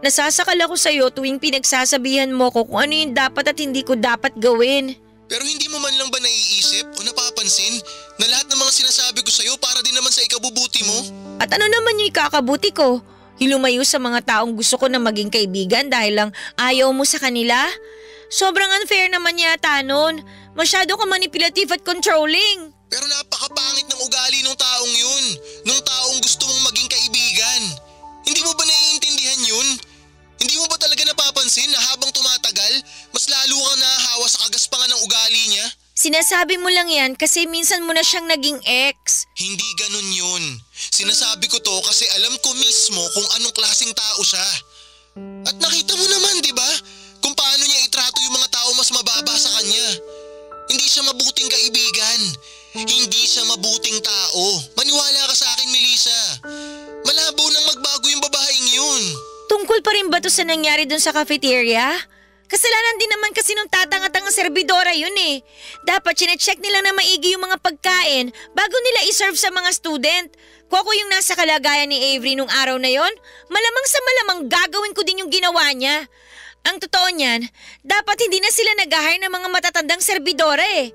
Nasasakal ako sa'yo tuwing pinagsasabihan mo ko kung ano yung dapat at hindi ko dapat gawin. Pero hindi mo man lang ba naiisip o napapansin na lahat ng mga sinasabi ko sa'yo para din naman sa ikabubuti mo? At ano naman yung ikakabuti ko? Hilumayo sa mga taong gusto ko na maging kaibigan dahil lang ayaw mo sa kanila? Sobrang unfair naman yata nun. Masyado ka manipulative at controlling. Pero napakapangit ng ugali ng taong yun. Nung taong gusto mong maging kaibigan. Hindi mo ba naiintindihan yun? Hindi mo ba talaga napapansin na habang tumatagal, mas lalo kang nahahawa sa kagaspangan ng ugali niya? Sinasabi mo lang yan kasi minsan mo na siyang naging ex. Hindi ganun yun. Sinasabi ko to kasi alam ko mismo kung anong klaseng tao siya. At nakita mo naman, di ba? Kung paano niya itrato yung mga tao mas mababa sa kanya. Hindi siya mabuting kaibigan. Hindi siya mabuting tao. Maniwala ka sa akin, Melissa. Malabo nang magbago yung babaeng yun. Tungkol pa rin ba to sa nangyari dun sa cafeteria? Kasalanan din naman kasi nung tatanga-tanga serbidora yun eh. Dapat sinecheck nila na maigi yung mga pagkain bago nila iserve sa mga student. Kung ako yung nasa kalagayan ni Avery nung araw na yon, malamang sa malamang gagawin ko din yung ginawa niya. Ang totoo niyan, dapat hindi na sila nag-hire ng mga matatandang serbidora eh.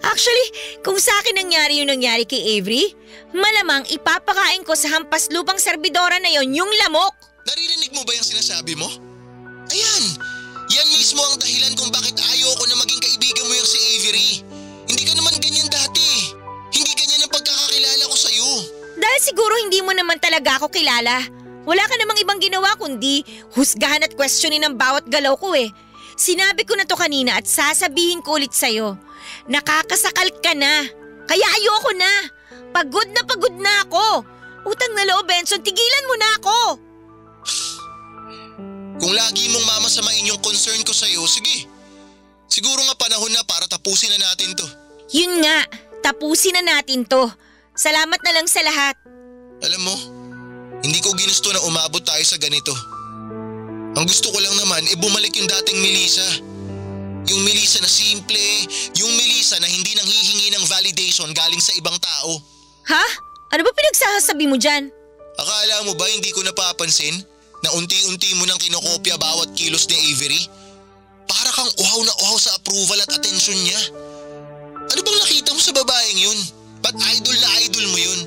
Actually, kung sa akin nangyari yung nangyari kay Avery, malamang ipapakain ko sa hampas lupang serbidora na yon yung lamok. Naririnig mo ba yung sinasabi mo? Ayan, yan mismo ang dahilan kung bakit ayoko na maging kaibigan mo yung si Avery. Hindi ka naman ganyan dati. Hindi ganyan ang pagkakakilala ko sa'yo. Dahil siguro hindi mo naman talaga ako kilala. Wala ka namang ibang ginawa kundi husgahan at questionin ang bawat galaw ko eh. Sinabi ko na to kanina at sasabihin ko ulit sa'yo. Nakakasakal ka na. Kaya ayoko na. Pagod na ako. Utang na loob, Benson, tigilan mo na ako. Kung lagi mong mamasamain yung concern ko sa'yo, sige. Siguro nga panahon na para tapusin na natin to. Yun nga, tapusin na natin to. Salamat na lang sa lahat. Alam mo, hindi ko ginusto na umabot tayo sa ganito. Ang gusto ko lang naman bumalik yung dating Melissa. Yung Melissa na simple, yung Melissa na hindi nang hihingi ng validation galing sa ibang tao. Ha? Ano ba pinagsasabi mo dyan? Akala mo ba hindi ko napapansin na unti-unti mo nang kinokopya bawat kilos ni Avery? Para kang uhaw na uhaw sa approval at atensyon niya. Ano bang nakita mo sa babaeng yun? Ba't idol na idol mo yun?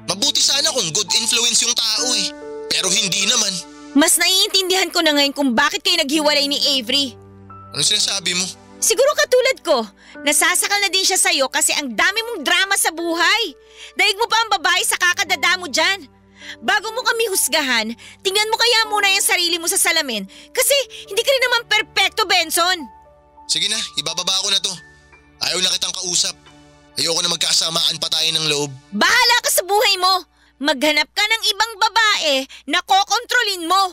Mabuti sana kung good influence yung tao eh. Pero hindi naman. Mas naiintindihan ko na ngayon kung bakit kayo naghiwalay ni Avery. Ano sinasabi mo? Siguro katulad ko, nasasakal na din siya sa'yo kasi ang dami mong drama sa buhay. Daig mo pa ang babae sa kakadada mo dyan. Bago mo kami husgahan, tingnan mo kaya muna yung sarili mo sa salamin kasi hindi ka rin naman perpekto, Benson. Sige na, ibababa ko na to. Ayaw na kitang kausap. Ayoko na magkasamaan pa tayo ng loob. Bahala ka sa buhay mo. Maghanap ka ng ibang babae na kokontrolin mo.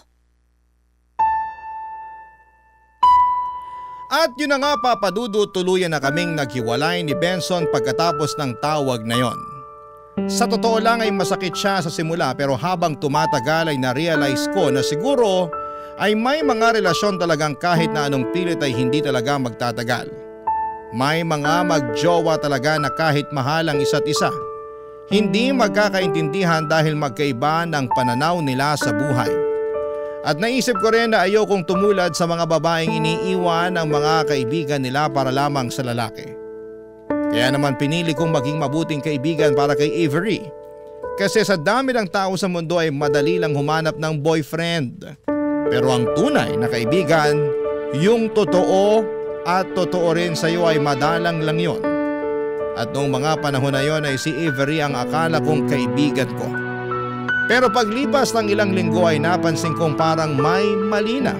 At yun na nga Papadudo, tuluyan na kaming naghiwalay ni Benson pagkatapos ng tawag na yon. Sa totoo lang ay masakit siya sa simula pero habang tumatagal ay na-realize ko na siguro ay may mga relasyon talagang kahit na anong pilit ay hindi talaga magtatagal. May mga magjowa talaga na kahit mahal ang isa't isa, hindi magkakaintindihan dahil magkaiba ng pananaw nila sa buhay. At naisip ko rin na ayokong tumulad sa mga babaeng iniiwan ng mga kaibigan nila para lamang sa lalaki. Kaya naman pinili kong maging mabuting kaibigan para kay Avery. Kasi sa dami ng tao sa mundo ay madali lang humanap ng boyfriend. Pero ang tunay na kaibigan, yung totoo at totoo rin sa iyo ay madalang lang yon. At noong mga panahon na yon ay si Avery ang akala kong kaibigan ko. Pero paglipas ng ilang linggo ay napansin kong parang may mali na.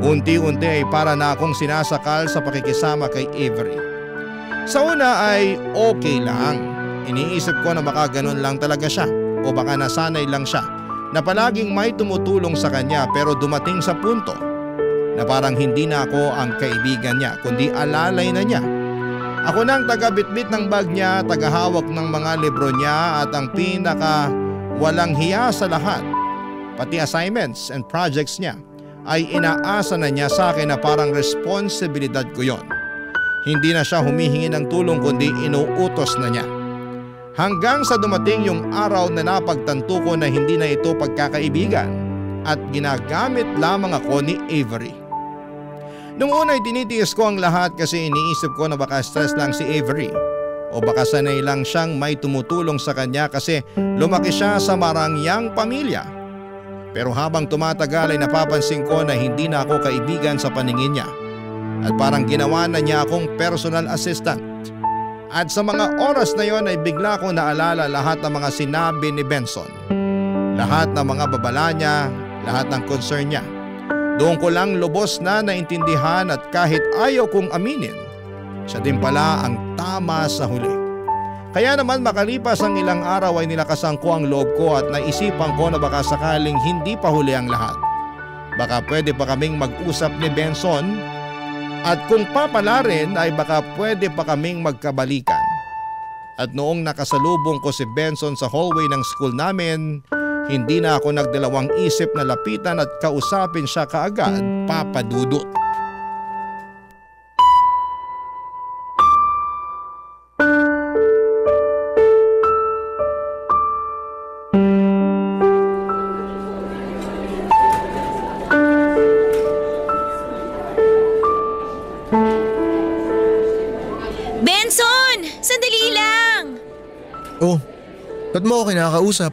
Unti-unti ay para na akong sinasakal sa pakikisama kay Avery. Sa una ay okay lang. Iniisip ko na baka ganun lang talaga siya o baka nasanay lang siya na palaging may tumutulong sa kanya pero dumating sa punto na parang hindi na ako ang kaibigan niya kundi alalay na niya. Ako nang taga-bitbit ng bag niya, tagahawak ng mga libro niya at ang pinaka walang hiya sa lahat. Pati assignments and projects niya ay inaasa na niya sa akin na parang responsibilidad ko yon. Hindi na siya humihingi ng tulong kundi inuutos na niya. Hanggang sa dumating yung araw na napagtanto ko na hindi na ito pagkakaibigan at ginagamit lamang ako ni Avery. Nung una ay tinitiis ko ang lahat kasi iniisip ko na baka stress lang si Avery o baka sanay lang siyang may tumutulong sa kanya kasi lumaki siya sa marangyang pamilya. Pero habang tumatagal ay napapansin ko na hindi na ako kaibigan sa paningin niya at parang ginawa na niya akong personal assistant. At sa mga oras na yon ay bigla ko naalala lahat ng mga sinabi ni Benson. Lahat ng mga babala niya, lahat ng concern niya. Doon ko lang lubos na naintindihan at kahit ayaw kong aminin, siya din pala ang tama sa huli. Kaya naman makalipas ang ilang araw ay nilakasan ko ang loob ko at naisipan ko na baka sakaling hindi pa huli ang lahat. Baka pwede pa kaming mag-usap ni Benson at kung papala rin ay baka pwede pa kaming magkabalikan. At noong nakasalubong ko si Benson sa hallway ng school namin, hindi na ako nagdalawang isip na lapitan at kausapin siya kaagad, Papadudot. Benson! Sandali lang! Oh, ba't mo ako kinakausap?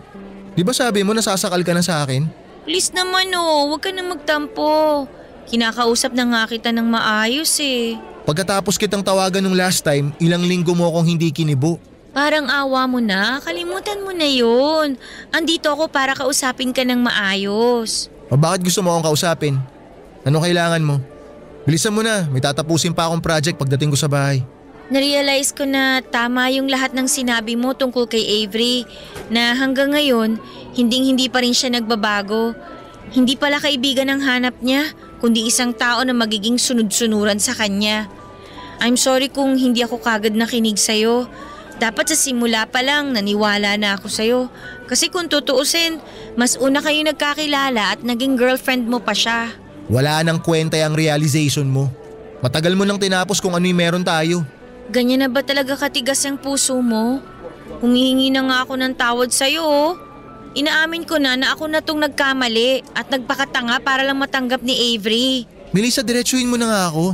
Di ba sabi mo nasasakal ka na sa akin? Please naman huwag ka na magtampo. Kinakausap na nga kita ng maayos eh. Pagkatapos kitang tawagan nung last time, ilang linggo mo akong hindi kinibo. Parang awa mo na, kalimutan mo na yun. Andito ako para kausapin ka ng maayos. O bakit gusto mo akong kausapin? Ano kailangan mo? Bilisan mo na, may tatapusin pa akong project pagdating ko sa bahay. Narealize ko na tama yung lahat ng sinabi mo tungkol kay Avery na hanggang ngayon, hindi pa rin siya nagbabago. Hindi pala kaibigan ang hanap niya, kundi isang tao na magiging sunod-sunuran sa kanya. I'm sorry kung hindi ako kagad nakinig sa'yo. Dapat sa simula pa lang naniwala na ako sa'yo. Kasi kung tutuusin, mas una kayo nagkakilala at naging girlfriend mo pa siya. Wala nang kwenta yung realization mo. Matagal mo nang tinapos kung ano yung meron tayo. Ganyan na ba talaga katigas ang puso mo? Humihingi na nga ako ng tawad sa'yo oh. Inaamin ko na ako na tong nagkamali at nagpakatanga para lang matanggap ni Avery. Melissa, diretsuhin mo na nga ako.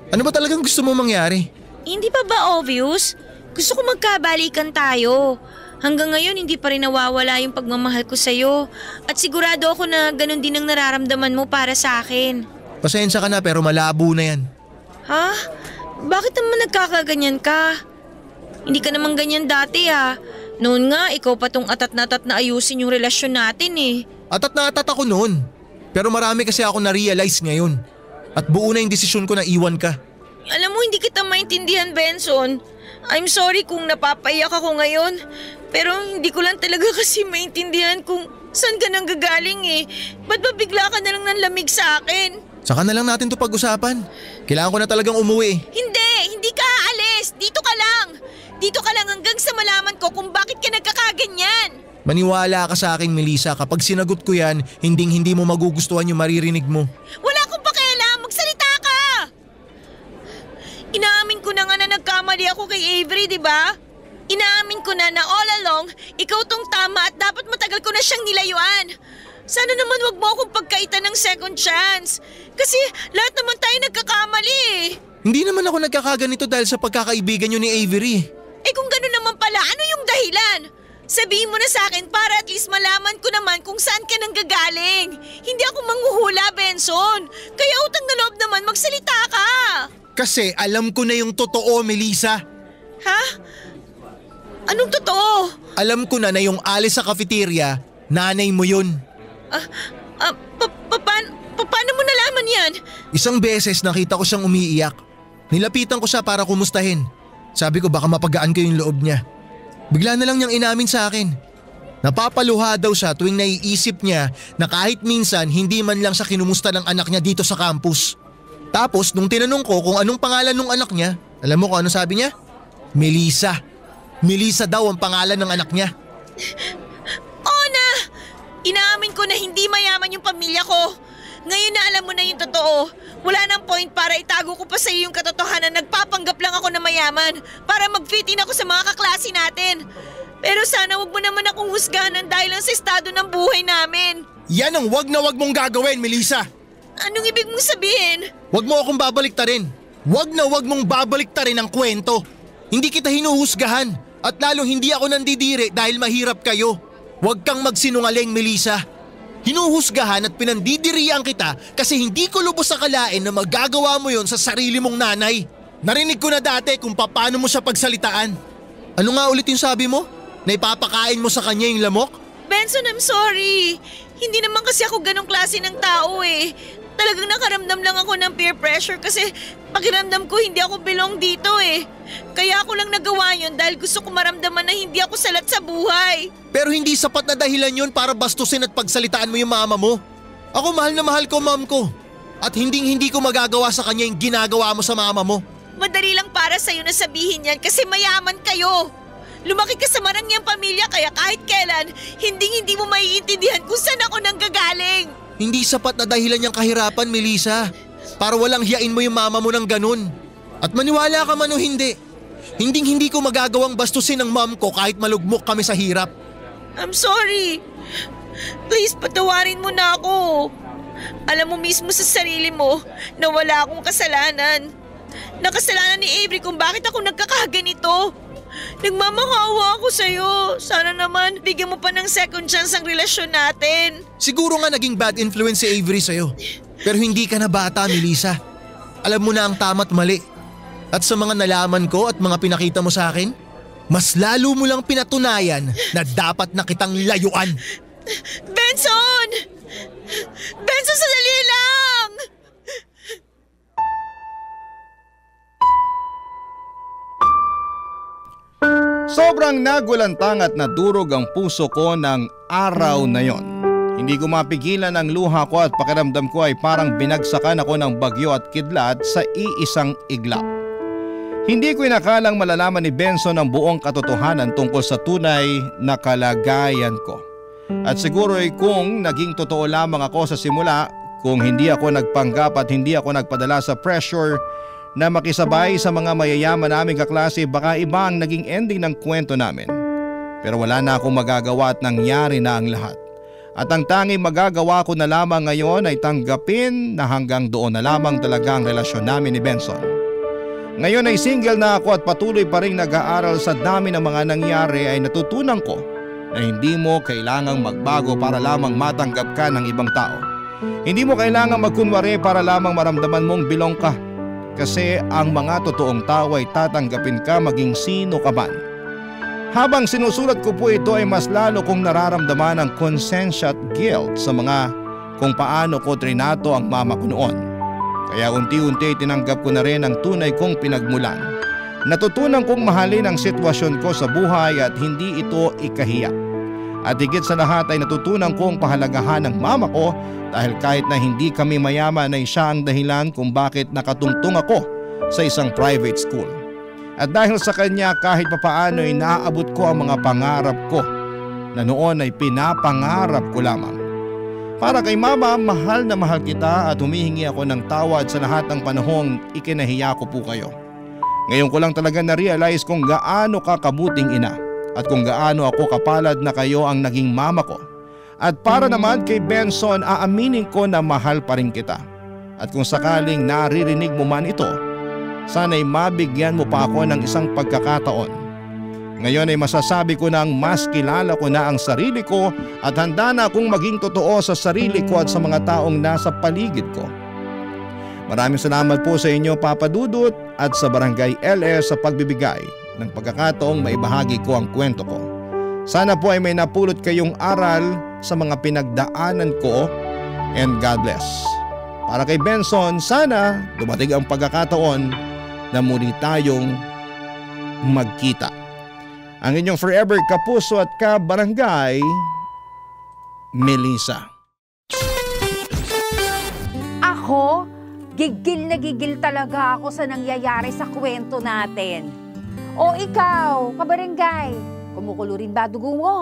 Ano ba talagang gusto mo mangyari? Hindi pa ba obvious? Gusto ko magkabalikan tayo. Hanggang ngayon hindi pa rin nawawala yung pagmamahal ko sa'yo. At sigurado ako na ganun din ang nararamdaman mo para sa akin. Pasensya ka na pero malabo na yan. Ha? Bakit naman nagkakaganyan ka? Hindi ka naman ganyan dati ha. Noon nga, ikaw pa tong atat na ayusin yung relasyon natin eh. Atat na atat ako noon. Pero marami kasi ako na-realize ngayon. At buo na yung desisyon ko na iwan ka. Alam mo, hindi kita maintindihan, Benson. I'm sorry kung napapaiyak ako ngayon. Pero hindi ko lang talaga kasi maintindihan kung saan ka nang gagaling eh. Ba't ba bigla ka na lang ng lamig sa akin? Saka na lang natin to pag-usapan. Kailangan ko na talagang umuwi. Hindi ka aalis. Dito ka lang. Dito ka lang hanggang sa malaman ko kung bakit ka nagkakaganyan. Maniwala ka sa akin, Melissa. Kapag sinagot ko yan, hindi mo magugustuhan yung maririnig mo. Wala akong pakialam. Magsalita ka. Inaamin ko na nga na nagkamali ako kay Avery, di ba? Inaamin ko na all along, ikaw tong tama at dapat matagal ko na siyang nilayuan. Sana naman wag mo akong pagkaitan ng second chance. Kasi lahat naman tayo nagkakamali eh. Hindi naman ako nagkakaganito dahil sa pagkakaibigan niyo ni Avery. Eh kung gano'n naman pala, ano yung dahilan? Sabihin mo na sa akin para at least malaman ko naman kung saan ka nang gagaling. Hindi ako manghuhula, Benson. Kaya utang na loob naman, magsalita ka. Kasi alam ko na yung totoo, Melissa. Ha? Anong totoo? Alam ko na yung alis sa cafeteria, nanay mo yun. Paano mo nalaman yan? Isang beses nakita ko siyang umiiyak. Nilapitan ko siya para kumustahin. Sabi ko baka mapagaan ko yung loob niya. Bigla na lang niyang inamin sa akin. Napapaluha daw siya tuwing naiisip niya na kahit minsan hindi man lang siya kinumusta ng anak niya dito sa campus. Tapos nung tinanong ko kung anong pangalan ng anak niya, alam mo kung ano sabi niya? Melissa. Melissa daw ang pangalan ng anak niya. Ona! Inaamin ko na hindi mayaman yung pamilya ko. Ngayon na alam mo na yung totoo. Wala nang point para itago ko pa sa iyo yung katotohanan. Nagpapanggap lang ako na mayaman para mag-fit in ako sa mga kaklase natin. Pero sana wag mo naman akong husgahan dahil lang sa estado ng buhay namin. Yan ang wag na wag mong gagawin, Melissa. Anong ibig mong sabihin? Wag mo akong babaliktarin. Wag na wag mong babaliktarin ang kwento. Hindi kita hinuhusgahan at lalo hindi ako nandidiri dahil mahirap kayo. Wag kang magsinungaling, Melissa. Hinuhusgahan at pinandidirian kita kasi hindi ko lubos akalain na magagawa mo yon sa sarili mong nanay. Narinig ko na dati kung paano mo siya pagsalitaan. Ano nga ulit yung sabi mo? Na ipapakain mo sa kanya yung lamok? Benson, I'm sorry. Hindi naman kasi ako ganong klase ng tao eh. Talagang nakaramdam lang ako ng peer pressure kasi pakiramdam ko hindi ako belong dito eh. Kaya ako lang nagawa yun dahil gusto ko maramdaman na hindi ako salat sa buhay. Pero hindi sapat na dahilan yun para bastusin at pagsalitaan mo yung mama mo. Ako mahal na mahal ko mom ko. At hindi ko magagawa sa kanya yung ginagawa mo sa mama mo. Madali lang para sa'yo na sabihin yan kasi mayaman kayo. Lumaki ka sa marangyang pamilya kaya kahit kailan, hindi mo maiintindihan kung saan ako nanggagaling. Hindi sapat na dahilan yung kahirapan, Melissa. Para walang hiyain mo yung mama mo ng ganun. At maniwala ka man o hindi ko magagawang bastusin ng mom ko kahit malugmok kami sa hirap. I'm sorry. Please, patawarin mo na ako. Alam mo mismo sa sarili mo na wala akong kasalanan. Nakasalanan ni Avery kung bakit ako nagkakaganito. Nagmamakawa ako sa'yo. Sana naman bigyan mo pa ng second chance ang relasyon natin. Siguro nga naging bad influence si Avery sa'yo. Pero hindi ka na bata, Melissa. Alam mo na ang tama't mali. At sa mga nalaman ko at mga pinakita mo sa akin, mas lalo mo lang pinatunayan na dapat na kitang layuan. Benson! Benson, sandali lang! Sobrang nagulantang at nadurog ang puso ko ng araw na yon. Hindi ko mapigilan ang luha ko at pakiramdam ko ay parang binagsakan ako ng bagyo at kidlat sa iisang iglap. Hindi ko inakalang malalaman ni Benson ang buong katotohanan tungkol sa tunay na kalagayan ko. At siguro ay kung naging totoo lamang ako sa simula, kung hindi ako nagpanggap at hindi ako nagpadala sa pressure na makisabay sa mga mayayaman naming kaklase, baka iba ang naging ending ng kwento namin. Pero wala na akong magagawa at nangyari na ang lahat. At ang tanging magagawa ko na lamang ngayon ay tanggapin na hanggang doon na lamang talaga ang relasyon namin ni Benson. Ngayon ay single na ako at patuloy pa rin nag-aaral. Sa dami ng mga nangyari ay natutunan ko na hindi mo kailangang magbago para lamang matanggap ka ng ibang tao. Hindi mo kailangang magkunwari para lamang maramdaman mong belong ka. Kasi ang mga totoong tao ay tatanggapin ka maging sino ka man. Habang sinusulat ko po ito ay mas lalo kong nararamdaman ang konsensya at guilt sa mga kung paano ko trinato ang mama ko noon. Kaya unti-unti tinanggap ko na rin ang tunay kong pinagmulan. Natutunan kong mahalin ang sitwasyon ko sa buhay at hindi ito ikahiya. At higit sa lahat ay natutunan kong pahalagahan ng mama ko dahil kahit na hindi kami mayaman ay siya ang dahilan kung bakit nakatungtong ako sa isang private school. At dahil sa kanya kahit papaano ay naaabot ko ang mga pangarap ko na noon ay pinapangarap ko lamang. Para kay mama, mahal na mahal kita at humihingi ako ng tawad sa lahat ng panahong ikinahiya ko po kayo. Ngayon ko lang talaga na-realize kung gaano ka kabuting ina at kung gaano ako kapalad na kayo ang naging mama ko. At para naman kay Benson, aaminin ko na mahal pa rin kita. At kung sakaling naririnig mo man ito, sana'y mabigyan mo pa ako ng isang pagkakataon. Ngayon ay masasabi ko nang mas kilala ko na ang sarili ko at handa na akong maging totoo sa sarili ko at sa mga taong nasa paligid ko. Maraming salamat po sa inyo, Papa Dudut, at sa Barangay LS sa pagbibigay ng pagkakataong maibahagi ko ang kwento ko. Sana po ay may napulot kayong aral sa mga pinagdaanan ko, and God bless. Para kay Benson, sana dumating ang pagkakataon na muli tayong magkita. Ang inyong forever kapuso at kabarangay, Melissa. Ako, gigil na gigil talaga ako sa nangyayari sa kwento natin. O ikaw, kabarangay, kumukulo rin ba dugo mo?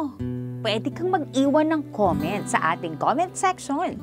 Pwede kang mag-iwan ng comment sa ating comment section.